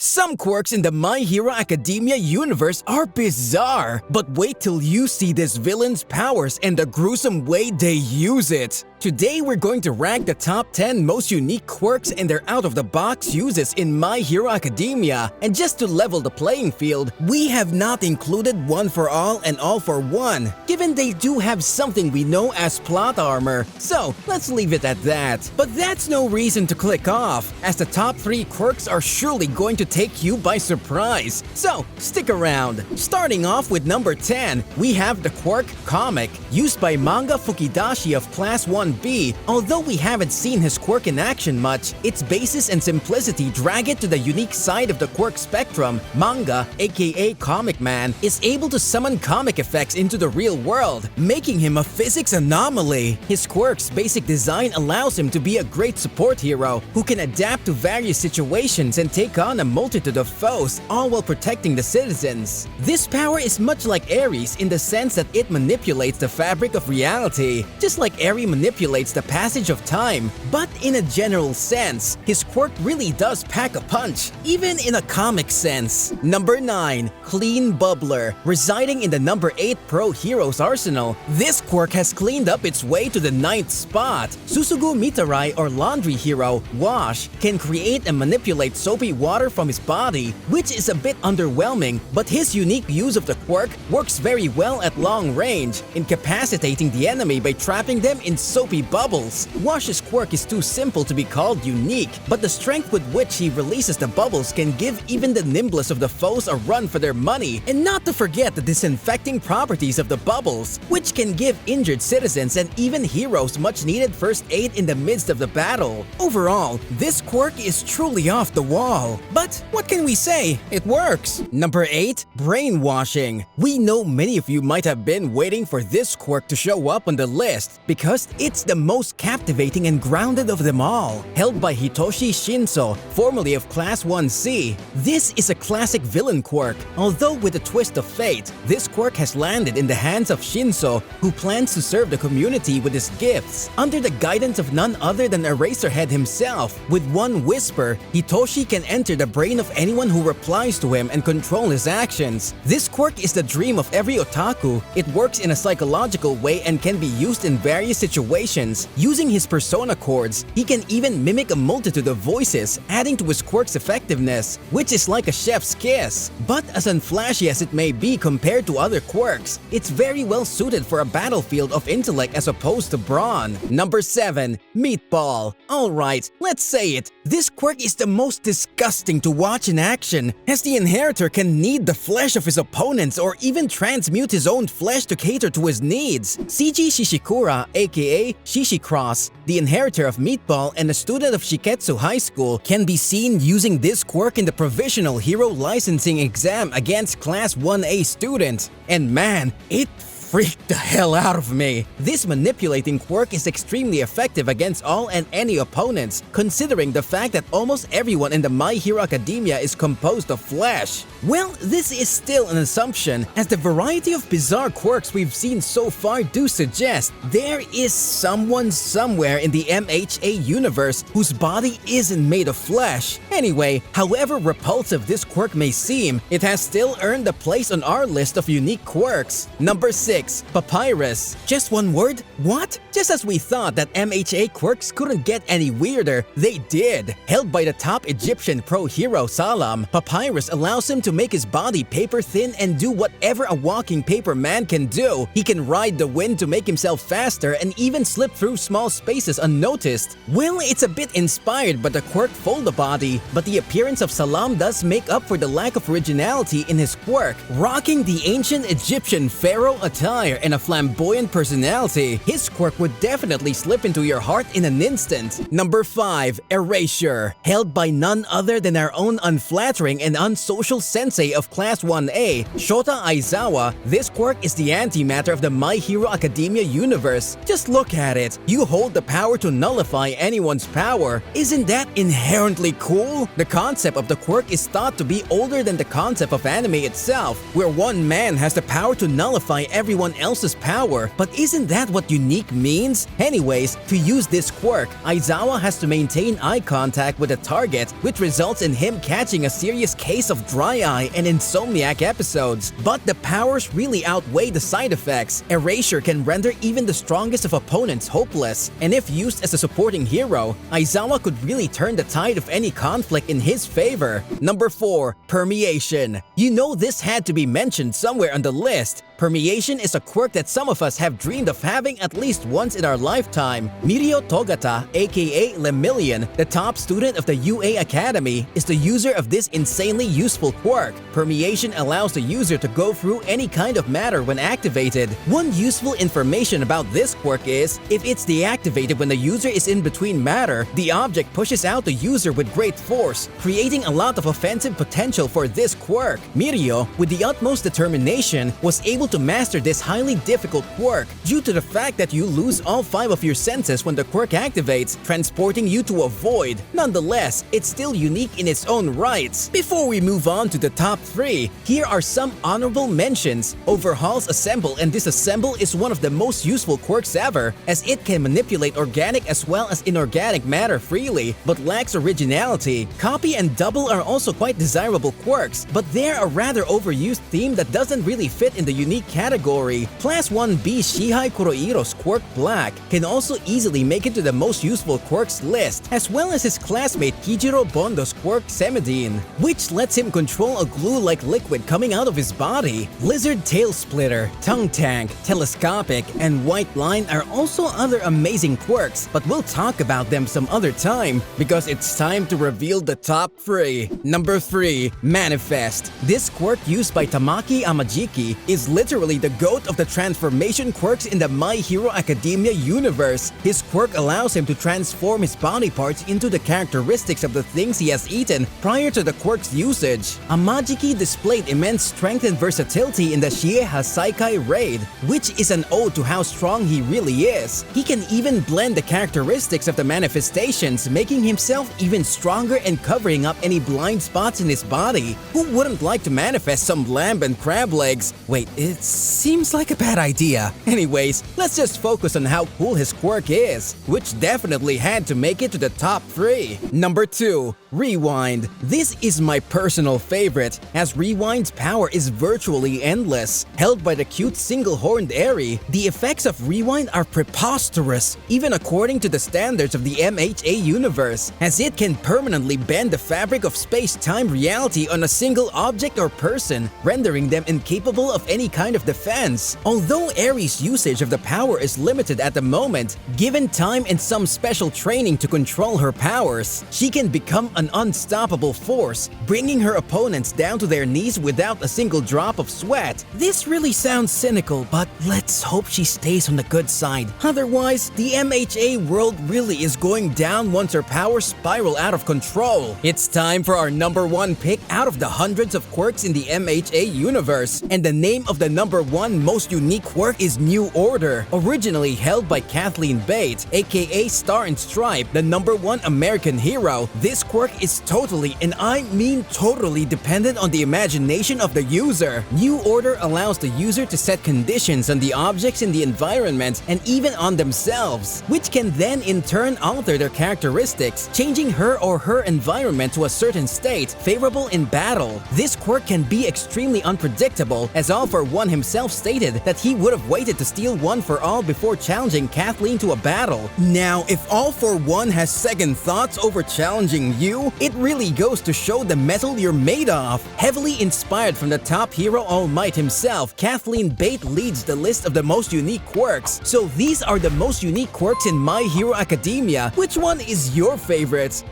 Some quirks in the My Hero Academia universe are bizarre, but wait till you see this villain's powers and the gruesome way they use it. Today we're going to rank the top 10 most unique quirks and their out-of-the-box uses in My Hero Academia. And just to level the playing field, we have not included one for all and all for one, given they do have something we know as plot armor. So let's leave it at that. But that's no reason to click off, as the top 3 quirks are surely going to take you by surprise. So stick around. Starting off with number 10, we have the Quark Comic, used by Manga Fukidashi of Class 1B. Although we haven't seen his quirk in action much, its basis and simplicity drag it to the unique side of the quirk spectrum. Manga, aka Comic Man, is able to summon comic effects into the real world, making him a physics anomaly. His quirk's basic design allows him to be a great support hero who can adapt to various situations and take on a multitude of foes, all while protecting the citizens. This power is much like Ares in the sense that it manipulates the fabric of reality, just like Ares manipulates the passage of time. But in a general sense, his quirk really does pack a punch, even in a comic sense. Number 9. Clean Bubbler. Residing in the number 8 Pro Heroes arsenal, this quirk has cleaned up its way to the 9th spot. Susugu Mitarai, or Laundry Hero, Wash, can create and manipulate soapy water from his body, which is a bit underwhelming, but his unique use of the quirk works very well at long range, incapacitating the enemy by trapping them in soapy bubbles. Wash's quirk is too simple to be called unique, but the strength with which he releases the bubbles can give even the nimblest of the foes a run for their money. And not to forget the disinfecting properties of the bubbles, which can give injured citizens and even heroes much needed first aid in the midst of the battle. Overall, this quirk is truly off the wall. But what can we say? It works! Number 8. Brainwashing. We know many of you might have been waiting for this quirk to show up on the list because it's the most captivating and grounded of them all. Held by Hitoshi Shinso, formerly of Class 1C, this is a classic villain quirk. Although with a twist of fate, this quirk has landed in the hands of Shinso, who plans to serve the community with his gifts, under the guidance of none other than Eraserhead himself. With one whisper, Hitoshi can enter the brain of anyone who replies to him and control his actions. This quirk is the dream of every otaku. It works in a psychological way and can be used in various situations. Using his persona chords, he can even mimic a multitude of voices, adding to his quirk's effectiveness, which is like a chef's kiss. But as unflashy as it may be compared to other quirks, it's very well suited for a battlefield of intellect as opposed to brawn. Number 7. Meatball. Alright, let's say it. This quirk is the most disgusting to watch in action, as the inheritor can knead the flesh of his opponents or even transmute his own flesh to cater to his needs. CG Shishikura, aka Shishicross, the inheritor of Meatball and a student of Shiketsu High School, can be seen using this quirk in the provisional hero licensing exam against Class 1A students. And man, it freaked the hell out of me. This manipulating quirk is extremely effective against all and any opponents, considering the fact that almost everyone in the My Hero Academia is composed of flesh. Well, this is still an assumption, as the variety of bizarre quirks we've seen so far do suggest there is someone somewhere in the MHA universe whose body isn't made of flesh. Anyway, however repulsive this quirk may seem, it has still earned a place on our list of unique quirks. Number 6. Papyrus. Just one word? What? Just as we thought that MHA quirks couldn't get any weirder, they did. Held by the top Egyptian pro hero Salam, Papyrus allows him to make his body paper thin and do whatever a walking paper man can do. He can ride the wind to make himself faster and even slip through small spaces unnoticed. Well, it's a bit inspired by the quirk Folda Body, but the appearance of Salam does make up for the lack of originality in his quirk. Rocking the ancient Egyptian pharaoh attire and a flamboyant personality, his quirk would definitely slip into your heart in an instant. Number 5. Erasure. Held by none other than our own unflattering and unsocial sensei of Class 1A, Shota Aizawa, this quirk is the antimatter of the My Hero Academia universe. Just look at it. You hold the power to nullify anyone's power. Isn't that inherently cool? The concept of the quirk is thought to be older than the concept of anime itself, where one man has the power to nullify everyone everyone else's power, but isn't that what unique means? Anyways, to use this quirk, Aizawa has to maintain eye contact with the target, which results in him catching a serious case of dry eye and insomniac episodes. But the powers really outweigh the side effects. Erasure can render even the strongest of opponents hopeless, and if used as a supporting hero, Aizawa could really turn the tide of any conflict in his favor. Number 4. Permeation. You know this had to be mentioned somewhere on the list. Permeation is a quirk that some of us have dreamed of having at least once in our lifetime. Mirio Togata, aka Lemillion, the top student of the UA Academy, is the user of this insanely useful quirk. Permeation allows the user to go through any kind of matter when activated. One useful information about this quirk is, if it's deactivated when the user is in between matter, the object pushes out the user with great force, creating a lot of offensive potential for this quirk. Mirio, with the utmost determination, was able to master this highly difficult quirk due to the fact that you lose all 5 of your senses when the quirk activates, transporting you to a void. Nonetheless, it's still unique in its own rights. Before we move on to the top 3, here are some honorable mentions. Overhaul's Assemble and Disassemble is one of the most useful quirks ever, as it can manipulate organic as well as inorganic matter freely, but lacks originality. Copy and Double are also quite desirable quirks, but they're a rather overused theme that doesn't really fit in the unique category. Class 1B Shihai Kuroiro's quirk Black can also easily make it to the most useful quirks list, as well as his classmate Kijiro Bondo's quirk Semidine, which lets him control a glue-like liquid coming out of his body. Lizard Tail Splitter, Tongue Tank, Telescopic, and White Line are also other amazing quirks, but we'll talk about them some other time, because it's time to reveal the top 3. Number 3. Manifest. This quirk used by Tamaki Amajiki is literally the GOAT of the transformation quirks in the My Hero Academia universe. His quirk allows him to transform his body parts into the characteristics of the things he has eaten prior to the quirk's usage. Amajiki displayed immense strength and versatility in the Shieha Saikai raid, which is an ode to how strong he really is. He can even blend the characteristics of the manifestations, making himself even stronger and covering up any blind spots in his body. Who wouldn't like to manifest some lamb and crab legs? Wait, it seems like a bad idea. Anyways, let's just focus on how cool his quirk is, which definitely had to make it to the top 3. Number 2. Rewind. This is my personal favorite, as Rewind's power is virtually endless. Held by the cute single-horned Eri, the effects of Rewind are preposterous, even according to the standards of the MHA universe, as it can permanently bend the fabric of space-time reality on a single object or person, rendering them incapable of any kind of defense. Although Eri's usage of the power is limited at the moment, given time and some special training to control her powers, she can become an unstoppable force, bringing her opponents down to their knees without a single drop of sweat. This really sounds cynical, but let's hope she stays on the good side. Otherwise, the MHA world really is going down once her powers spiral out of control. It's time for our number 1 pick out of the hundreds of quirks in the MHA universe, and the name of the number 1 most unique quirk is New Order. Originally held by Kathleen Bates, aka Star and Stripe, the number 1 American hero, this quirk is totally, and I mean totally, dependent on the imagination of the user. New Order allows the user to set conditions on the objects in the environment and even on themselves, which can then in turn alter their characteristics, changing her or her environment to a certain state favorable in battle. This quirk can be extremely unpredictable, as All For One himself stated that he would have waited to steal One For All before challenging Kathleen to a battle. Now, if All For One has second thoughts over challenging you, it really goes to show the metal you're made of. Heavily inspired from the top hero All Might himself, Kathleen Bate leads the list of the most unique quirks. So these are the most unique quirks in My Hero Academia. Which one is your favorite?